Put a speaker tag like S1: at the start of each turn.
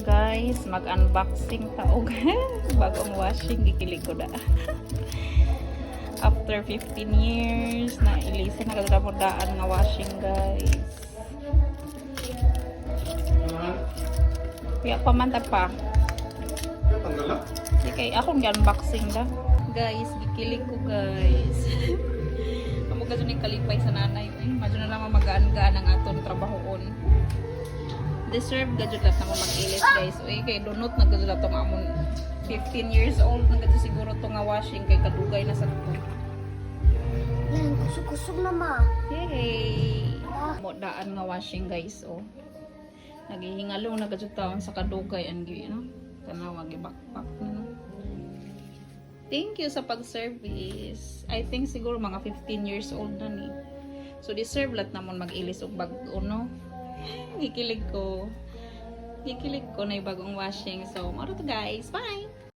S1: Guys, mag-unboxing taog. Bagong washing, gikilig ko na. After 15 years, na ilisa na kada mo daan nga washing, guys. Kaya pamanta pa. Di kay akong gi-unboxing da. Guys, gikilig ko, guys. Amo ka ni kalipay sa nanay. Madyo na lang magaan-gaan ang aton trabahoon. Deserve gadget lang na mag-ilis, guys. Uy, kay donut na gadget lang itong amon 15 years old na gadget siguro itong nga washing kay kadugay na sa ito.
S2: Yan, kusog-kusog na ma.
S1: Yay! Mo daan nga washing, guys, oh. Naghihingalo na gadget taon sa kadugay ang gi, no? Tanaw gi-backpack na. Thank you sa pag-service. I think siguro mga 15 years old na ni. So deserve lat namon mag-ilis og bag-o, no? Gikilig ko. Gikilig ko na yung bagong washing. So, maro to guys. Bye!